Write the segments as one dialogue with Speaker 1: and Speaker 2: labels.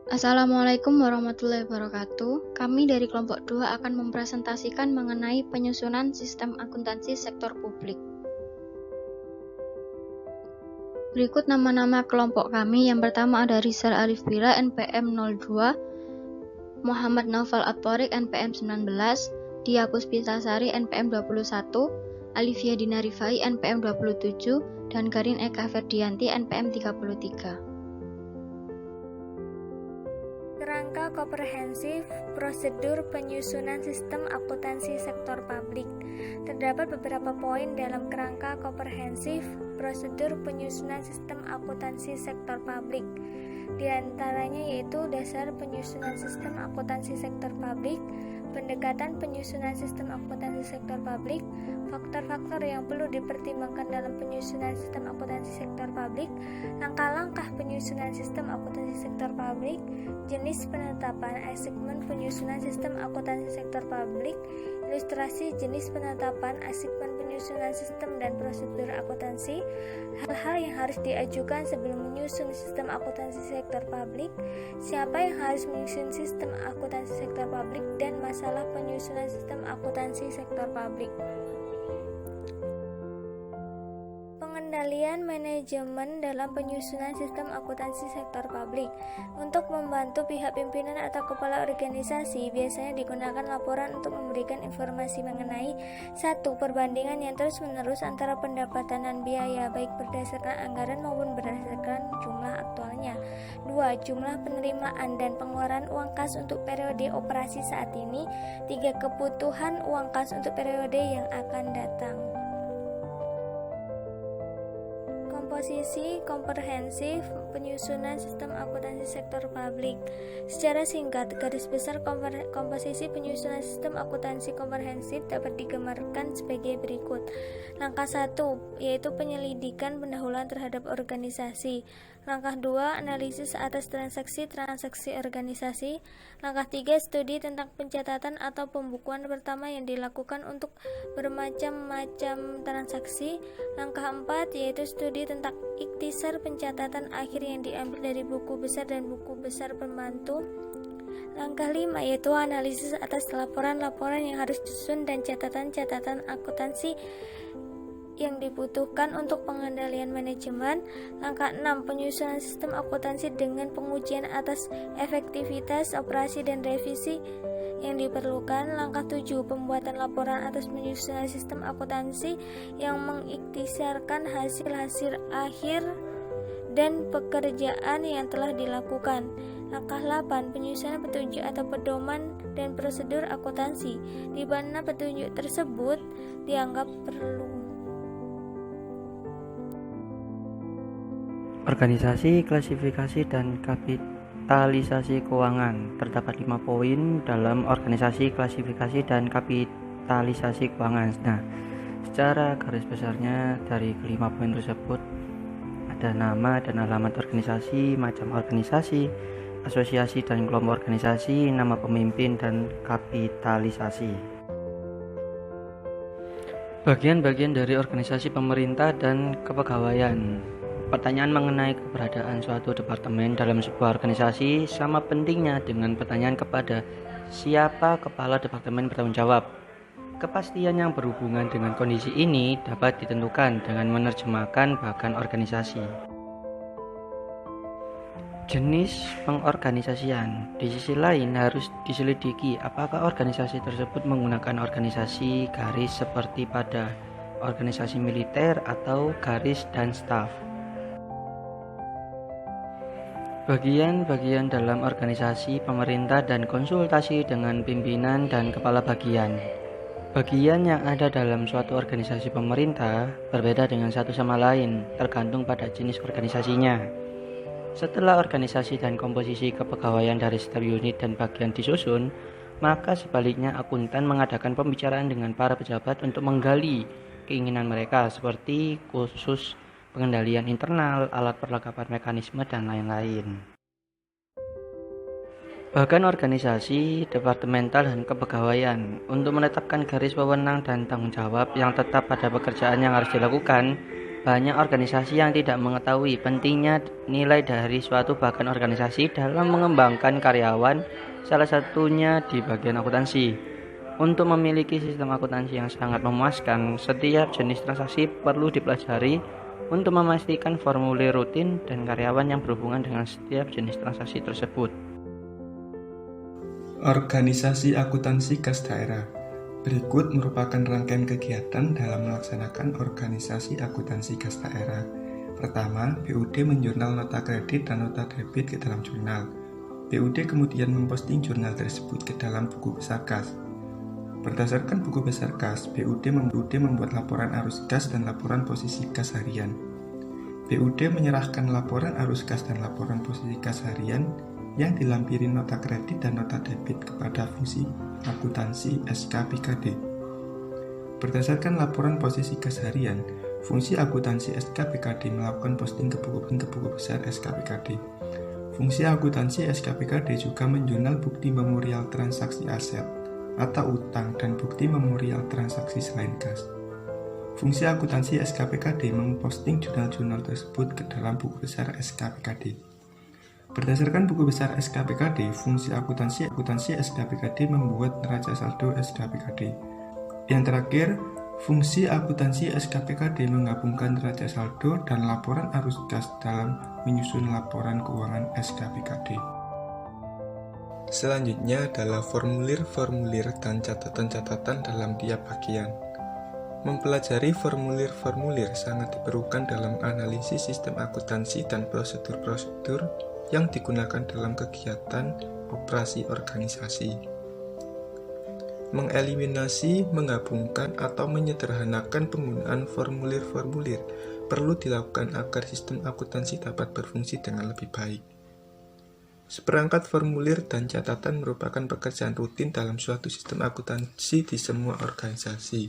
Speaker 1: Assalamualaikum warahmatullahi wabarakatuh. Kami dari kelompok 2 akan mempresentasikan mengenai penyusunan sistem akuntansi sektor publik. Berikut nama-nama kelompok kami. Yang pertama ada Rizal Arif Bila, NPM 02, Muhammad Naufal Attorik, NPM 19, Dia Puspitasari, NPM 21, Alifia Dina Rifai, NPM 27, dan Garin Eka Ferdianti, NPM 33.
Speaker 2: Kerangka komprehensif prosedur penyusunan sistem akuntansi sektor publik. Terdapat beberapa poin dalam kerangka komprehensif prosedur penyusunan sistem akuntansi sektor publik. Di antaranya yaitu dasar penyusunan sistem akuntansi sektor publik, pendekatan penyusunan sistem akuntansi sektor publik, faktor-faktor yang perlu dipertimbangkan dalam penyusunan sistem akuntansi sektor publik, langkah-langkah penyusunan sistem akuntansi sektor publik, jenis penetapan assignment penyusunan sistem akuntansi sektor publik, ilustrasi jenis penetapan assignment penyusunan sistem dan prosedur akuntansi, hal-hal yang harus diajukan sebelum menyusun sistem akuntansi sektor publik, siapa yang harus menyusun sistem akuntansi sektor publik, dan masalah penyusunan sistem akuntansi sektor publik. Pengendalian manajemen dalam penyusunan sistem akuntansi sektor publik. Untuk membantu pihak pimpinan atau kepala organisasi, biasanya digunakan laporan untuk memberikan informasi mengenai 1. Perbandingan yang terus-menerus antara pendapatan dan biaya, baik berdasarkan anggaran maupun berdasarkan jumlah aktualnya. 2. Jumlah penerimaan dan pengeluaran uang kas untuk periode operasi saat ini. 3. Kebutuhan uang kas untuk periode yang akan datang. Komposisi komprehensif penyusunan sistem akuntansi sektor publik. Secara singkat, garis besar komposisi penyusunan sistem akuntansi komprehensif dapat digambarkan sebagai berikut. Langkah 1 yaitu penyelidikan pendahuluan terhadap organisasi. Langkah 2 analisis atas transaksi organisasi. Langkah 3 studi tentang pencatatan atau pembukuan pertama yang dilakukan untuk bermacam-macam transaksi. Langkah 4 yaitu studi tentang ikhtisar pencatatan akhir yang diambil dari buku besar dan buku besar pembantu. Langkah 5 yaitu analisis atas laporan-laporan yang harus disusun dan catatan-catatan akuntansi yang dibutuhkan untuk pengendalian manajemen. Langkah 6 penyusunan sistem akuntansi dengan pengujian atas efektivitas operasi dan revisi yang diperlukan. Langkah 7 pembuatan laporan atas penyusunan sistem akuntansi yang mengikhtisarkan hasil-hasil akhir dan pekerjaan yang telah dilakukan. Langkah 8 penyusunan petunjuk atau pedoman dan prosedur akuntansi, di mana petunjuk tersebut dianggap perlu.
Speaker 3: Organisasi, klasifikasi, dan kapitalisasi keuangan. Terdapat 5 poin dalam organisasi, klasifikasi, dan kapitalisasi keuangan. Nah, secara garis besarnya dari kelima poin tersebut ada nama dan alamat organisasi, macam organisasi, asosiasi dan kelompok organisasi, nama pemimpin, dan kapitalisasi. Bagian-bagian dari organisasi pemerintah dan kepegawaian. Pertanyaan mengenai keberadaan suatu departemen dalam sebuah organisasi sama pentingnya dengan pertanyaan kepada siapa kepala departemen bertanggung jawab. Kepastian yang berhubungan dengan kondisi ini dapat ditentukan dengan menerjemahkan bagan organisasi. Jenis pengorganisasian. Di sisi lain harus diselidiki apakah organisasi tersebut menggunakan organisasi garis seperti pada organisasi militer atau garis dan staf. Bagian-bagian dalam organisasi pemerintah dan konsultasi dengan pimpinan dan kepala bagian. Bagian yang ada dalam suatu organisasi pemerintah berbeda dengan satu sama lain, tergantung pada jenis organisasinya. Setelah organisasi dan komposisi kepegawaian dari setiap unit dan bagian disusun, maka sebaliknya akuntan mengadakan pembicaraan dengan para pejabat untuk menggali keinginan mereka seperti khusus pengendalian internal, alat perlengkapan mekanisme, dan lain-lain. Bahkan organisasi, departemental, dan kepegawaian untuk menetapkan garis wewenang dan tanggung jawab yang tetap pada pekerjaan yang harus dilakukan, Banyak organisasi yang tidak mengetahui pentingnya nilai dari suatu bagian organisasi dalam mengembangkan karyawan, salah satunya di bagian akuntansi. Untuk memiliki sistem akuntansi yang sangat memuaskan, setiap jenis transaksi perlu dipelajari untuk memastikan formulir rutin dan karyawan yang berhubungan dengan setiap jenis transaksi tersebut.
Speaker 4: Organisasi akuntansi kas daerah. Berikut merupakan rangkaian kegiatan dalam melaksanakan organisasi akuntansi kas daerah. Pertama, BUD menjurnal nota kredit dan nota debit ke dalam jurnal. BUD kemudian memposting jurnal tersebut ke dalam buku besar kas. Berdasarkan buku besar kas, BUD membuat laporan arus kas dan laporan posisi kas harian. BUD menyerahkan laporan arus kas dan laporan posisi kas harian yang dilampiri nota kredit dan nota debit kepada fungsi akuntansi SKPKD. Berdasarkan laporan posisi kas harian, fungsi akuntansi SKPKD melakukan posting ke buku besar SKPKD. Fungsi akuntansi SKPKD juga menjurnal bukti memorial transaksi aset atau utang dan bukti memorial transaksi selain kas. Fungsi akuntansi SKPKD memposting jurnal-jurnal tersebut ke dalam buku besar SKPKD. Berdasarkan buku besar SKPKD, fungsi akuntansi SKPKD membuat neraca saldo SKPKD. Yang terakhir, fungsi akuntansi SKPKD menggabungkan neraca saldo dan laporan arus kas dalam menyusun laporan keuangan SKPKD. Selanjutnya adalah formulir-formulir dan catatan-catatan dalam tiap bagian. Mempelajari formulir-formulir sangat diperlukan dalam analisis sistem akuntansi dan prosedur-prosedur yang digunakan dalam kegiatan operasi organisasi. Mengeliminasi, menggabungkan, atau menyederhanakan penggunaan formulir-formulir perlu dilakukan agar sistem akuntansi dapat berfungsi dengan lebih baik. Seperangkat formulir dan catatan merupakan pekerjaan rutin dalam suatu sistem akuntansi di semua organisasi,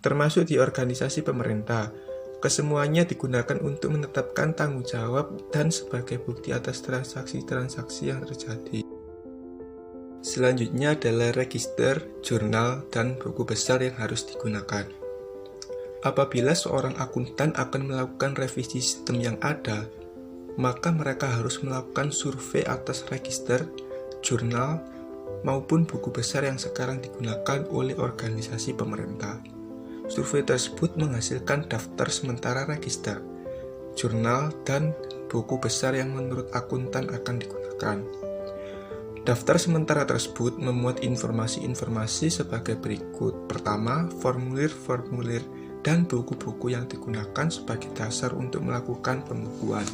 Speaker 4: termasuk di organisasi pemerintah. Kesemuanya digunakan untuk menetapkan tanggung jawab dan sebagai bukti atas transaksi-transaksi yang terjadi. Selanjutnya adalah register, jurnal, dan buku besar yang harus digunakan. Apabila seorang akuntan akan melakukan revisi sistem yang ada, maka mereka harus melakukan survei atas register, jurnal, maupun buku besar yang sekarang digunakan oleh organisasi pemerintah. Survei tersebut menghasilkan daftar sementara register, jurnal, dan buku besar yang menurut akuntan akan digunakan. Daftar sementara tersebut memuat informasi-informasi sebagai berikut. Pertama, formulir-formulir dan buku-buku yang digunakan sebagai dasar untuk melakukan pembukuan.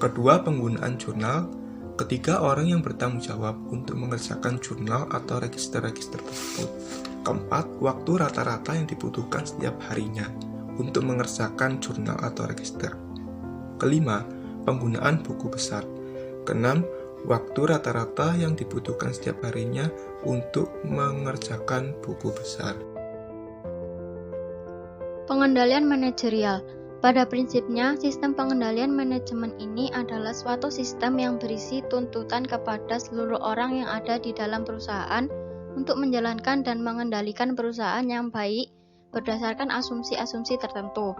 Speaker 4: Kedua, penggunaan jurnal. Ketiga, orang yang bertanggung jawab untuk mengerjakan jurnal atau register-register tersebut. Keempat, waktu rata-rata yang dibutuhkan setiap harinya untuk mengerjakan jurnal atau register. Kelima, penggunaan buku besar. Keenam, waktu rata-rata yang dibutuhkan setiap harinya untuk mengerjakan buku besar.
Speaker 1: Pengendalian manajerial. Pada prinsipnya, sistem pengendalian manajemen ini adalah suatu sistem yang berisi tuntutan kepada seluruh orang yang ada di dalam perusahaan untuk menjalankan dan mengendalikan perusahaan yang baik berdasarkan asumsi-asumsi tertentu,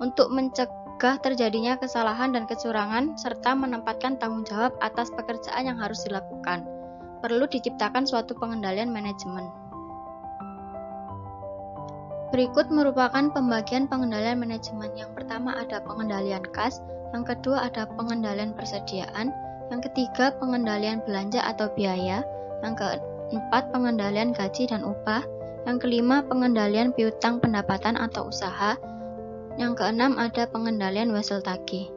Speaker 1: untuk mencegah terjadinya kesalahan dan kecurangan, serta menempatkan tanggung jawab atas pekerjaan yang harus dilakukan. Perlu diciptakan suatu pengendalian manajemen. Berikut merupakan pembagian pengendalian manajemen. Yang pertama ada pengendalian kas, yang kedua ada pengendalian persediaan, yang ketiga pengendalian belanja atau biaya, yang keempat pengendalian gaji dan upah, yang kelima pengendalian piutang pendapatan atau usaha, yang keenam ada pengendalian wesel tagih.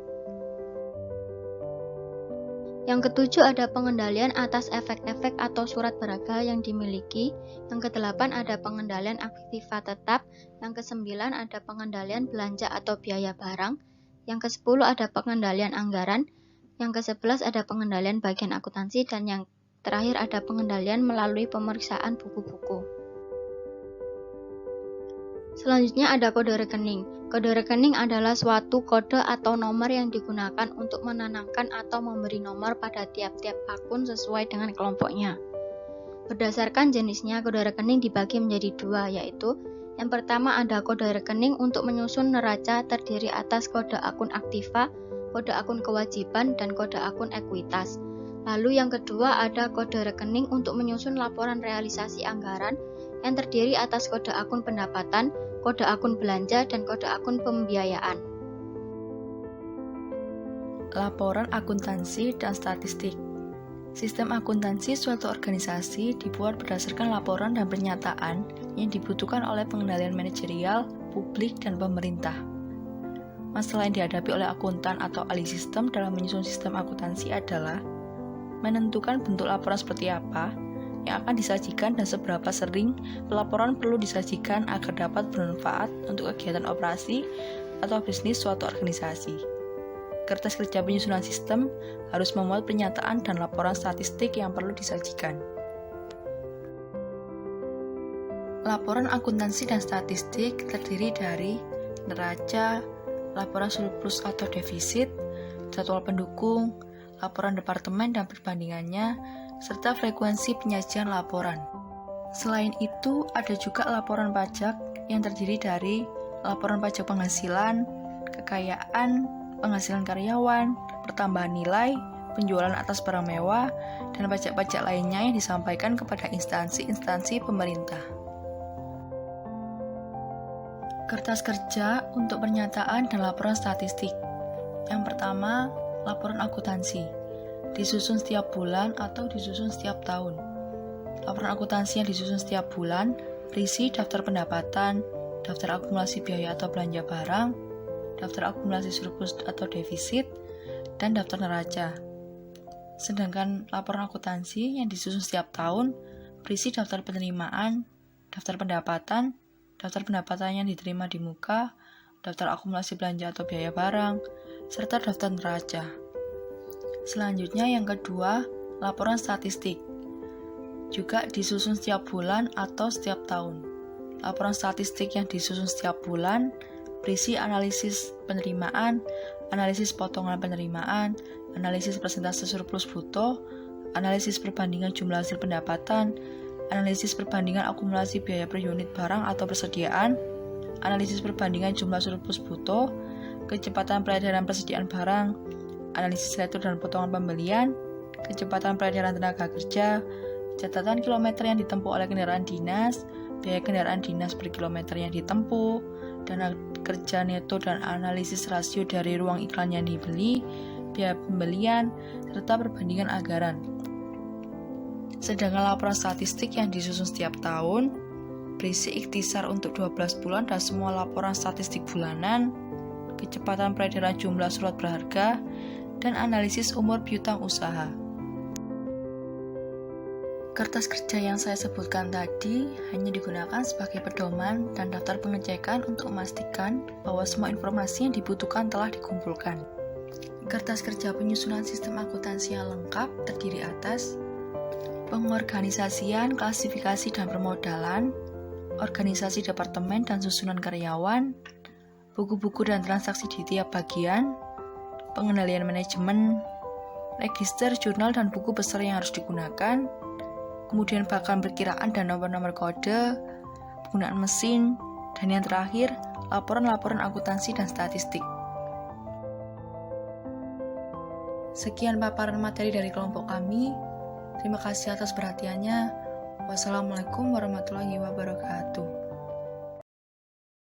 Speaker 1: Yang ketujuh ada pengendalian atas efek-efek atau surat berharga yang dimiliki. Yang kedelapan ada pengendalian aktiva tetap. Yang kesembilan ada pengendalian belanja atau biaya barang. Yang kesepuluh ada pengendalian anggaran. Yang kesebelas ada pengendalian bagian akuntansi. Dan yang terakhir ada pengendalian melalui pemeriksaan buku-buku. Selanjutnya ada kode rekening. Kode rekening adalah suatu kode atau nomor yang digunakan untuk menanamkan atau memberi nomor pada tiap-tiap akun sesuai dengan kelompoknya. Berdasarkan jenisnya, kode rekening dibagi menjadi dua, yaitu Yang pertama ada kode rekening untuk menyusun neraca terdiri atas kode akun aktiva, kode akun kewajiban, dan kode akun ekuitas. Lalu yang kedua ada kode rekening untuk menyusun laporan realisasi anggaran yang terdiri atas kode akun pendapatan, kode akun belanja, dan kode akun pembiayaan.
Speaker 5: Laporan akuntansi dan statistik. Sistem akuntansi suatu organisasi dibuat berdasarkan laporan dan pernyataan yang dibutuhkan oleh pengendalian manajerial, publik, dan pemerintah. Masalah yang dihadapi oleh akuntan atau ahli sistem dalam menyusun sistem akuntansi adalah menentukan bentuk laporan seperti apa yang akan disajikan dan seberapa sering pelaporan perlu disajikan agar dapat bermanfaat untuk kegiatan operasi atau bisnis suatu organisasi. Kertas kerja penyusunan sistem harus memuat pernyataan dan laporan statistik yang perlu disajikan. Laporan akuntansi dan statistik terdiri dari neraca, laporan surplus atau defisit, jadwal pendukung, laporan departemen dan perbandingannya, serta frekuensi penyajian laporan. Selain itu, ada juga laporan pajak yang terdiri dari laporan pajak penghasilan, kekayaan, penghasilan karyawan, pertambahan nilai, penjualan atas barang mewah, dan pajak-pajak lainnya yang disampaikan kepada instansi-instansi pemerintah. Kertas kerja untuk pernyataan dan laporan statistik. Yang pertama, laporan akuntansi. Disusun setiap bulan atau disusun setiap tahun. Laporan akuntansi yang disusun setiap bulan berisi daftar pendapatan, daftar akumulasi biaya atau belanja barang, daftar akumulasi surplus atau defisit, dan daftar neraca. Sedangkan laporan akuntansi yang disusun setiap tahun berisi daftar penerimaan, daftar pendapatan yang diterima di muka, daftar akumulasi belanja atau biaya barang, serta daftar neraca. Selanjutnya yang kedua, laporan statistik. Juga disusun setiap bulan atau setiap tahun. Laporan statistik yang disusun setiap bulan berisi analisis penerimaan, analisis potongan penerimaan, analisis persentase surplus bruto, analisis perbandingan jumlah hasil pendapatan, analisis perbandingan akumulasi biaya per unit barang atau persediaan, analisis perbandingan jumlah surplus bruto, kecepatan peredaran persediaan barang, analisis retur dan potongan pembelian, kecepatan peredaran tenaga kerja, catatan kilometer yang ditempuh oleh kendaraan dinas, biaya kendaraan dinas per kilometer yang ditempuh, dana kerja neto dan analisis rasio dari ruang iklan yang dibeli, biaya pembelian, serta perbandingan anggaran. Sedangkan laporan statistik yang disusun setiap tahun berisi ikhtisar untuk 12 bulan dan semua laporan statistik bulanan, kecepatan peredaran jumlah surat berharga, dan analisis umur piutang usaha. Kertas kerja yang saya sebutkan tadi hanya digunakan sebagai pedoman dan daftar pengecekan untuk memastikan bahwa semua informasi yang dibutuhkan telah dikumpulkan. Kertas kerja penyusunan sistem akuntansi yang lengkap terdiri atas pengorganisasian, klasifikasi dan permodalan, organisasi departemen dan susunan karyawan, buku-buku dan transaksi di tiap bagian, pengendalian manajemen, register, jurnal dan buku besar yang harus digunakan, kemudian bahkan perkiraan dan nomor-nomor kode, penggunaan mesin, dan yang terakhir, laporan-laporan akuntansi dan statistik. Sekian paparan materi dari kelompok kami. Terima kasih atas perhatiannya. Wassalamualaikum warahmatullahi wabarakatuh.